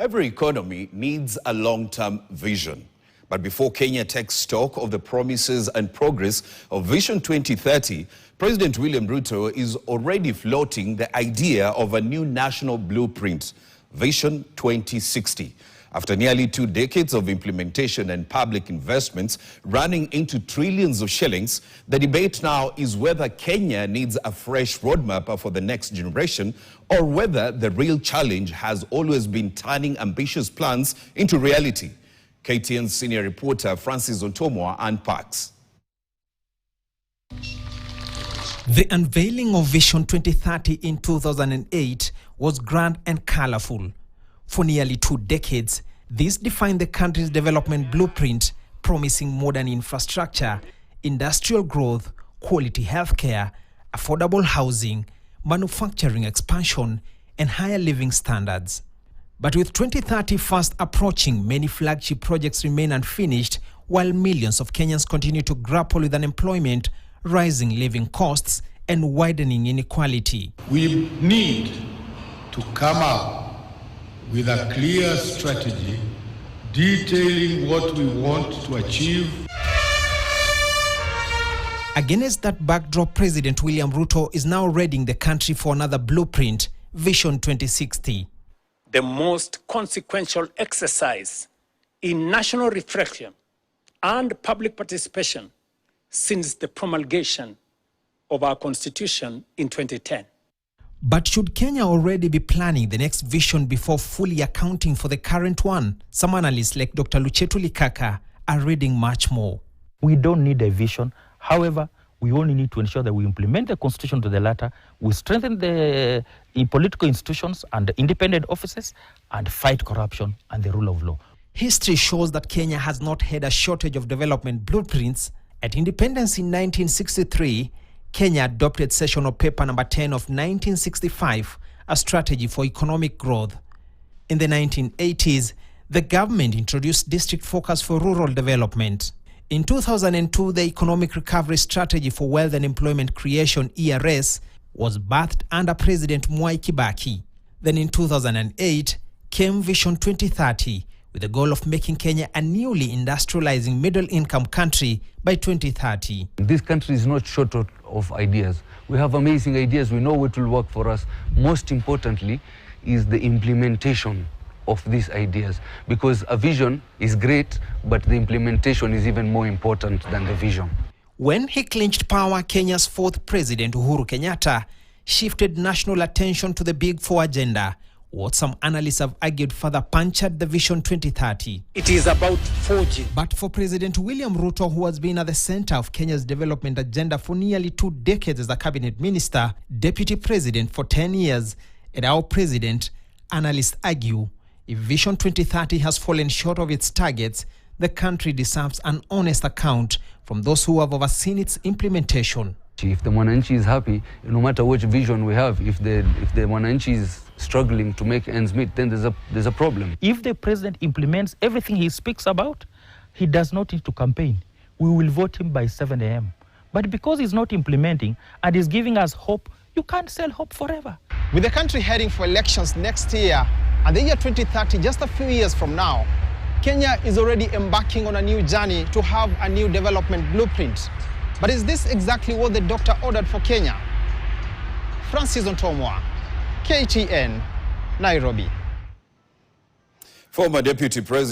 Every economy needs a long-term vision. But before Kenya takes stock of the promises and progress of Vision 2030, President William Ruto is already floating the idea of a new national blueprint, Vision 2060. After nearly 2 decades of implementation and public investments running into trillions of shillings, the debate now is whether Kenya needs a fresh roadmap for the next generation or whether the real challenge has always been turning ambitious plans into reality. KTN's senior reporter Francis Ontomwa unpacks. The unveiling of Vision 2030 in 2008 was grand and colorful. For nearly 2 decades, this defined the country's development blueprint, promising modern infrastructure, industrial growth, quality healthcare, affordable housing, manufacturing expansion, and higher living standards. But with 2030 fast approaching, many flagship projects remain unfinished, while millions of Kenyans continue to grapple with unemployment, rising living costs, and widening inequality. We need to come up with a clear strategy detailing what we want to achieve. Against that backdrop, President William Ruto is now readying the country for another blueprint, Vision 2060. The most consequential exercise in national reflection and public participation since the promulgation of our Constitution in 2010. But should Kenya already be planning the next vision before fully accounting for the current one? Some analysts like Dr. Luchetu Likaka are reading much more. We don't need a vision. However, we only need to ensure that we implement the Constitution to the latter, we strengthen the political institutions and the independent offices, and fight corruption and the rule of law. History shows that Kenya has not had a shortage of development blueprints. At independence in 1963, Kenya adopted Sessional Paper number 10 of 1965, a strategy for economic growth. In the 1980s, the government introduced district focus for rural development. In 2002, the Economic Recovery Strategy for Wealth and Employment Creation, ERS, was birthed under President Mwai Kibaki. Then in 2008 came Vision 2030, with the goal of making Kenya a newly industrializing middle-income country by 2030. This country is not short of ideas. We have amazing ideas. We know what will work for us. Most importantly is the implementation of these ideas, because a vision is great, but the implementation is even more important than the vision. When he clinched power, Kenya's 4th president, Uhuru Kenyatta, shifted national attention to the Big Four agenda, what some analysts have argued further punctured the Vision 2030. It is about forging. But for President William Ruto, who has been at the center of Kenya's development agenda for nearly 2 decades as a cabinet minister, deputy president for 10 years, and our president, analysts argue, if Vision 2030 has fallen short of its targets, the country deserves an honest account from those who have overseen its implementation. If the Mwananchi is happy, no matter which vision we have, if the Mwananchi is struggling to make ends meet, then there's a problem. If the president implements everything he speaks about, he does not need to campaign. We will vote him by 7 a.m. But because he's not implementing and is giving us hope, you can't sell hope forever. With the country heading for elections next year and the year 2030 just a few years from now, Kenya is already embarking on a new journey to have a new development blueprint. But is this exactly what the doctor ordered for Kenya? Francis Ontomwa, KTN, Nairobi. Former Deputy President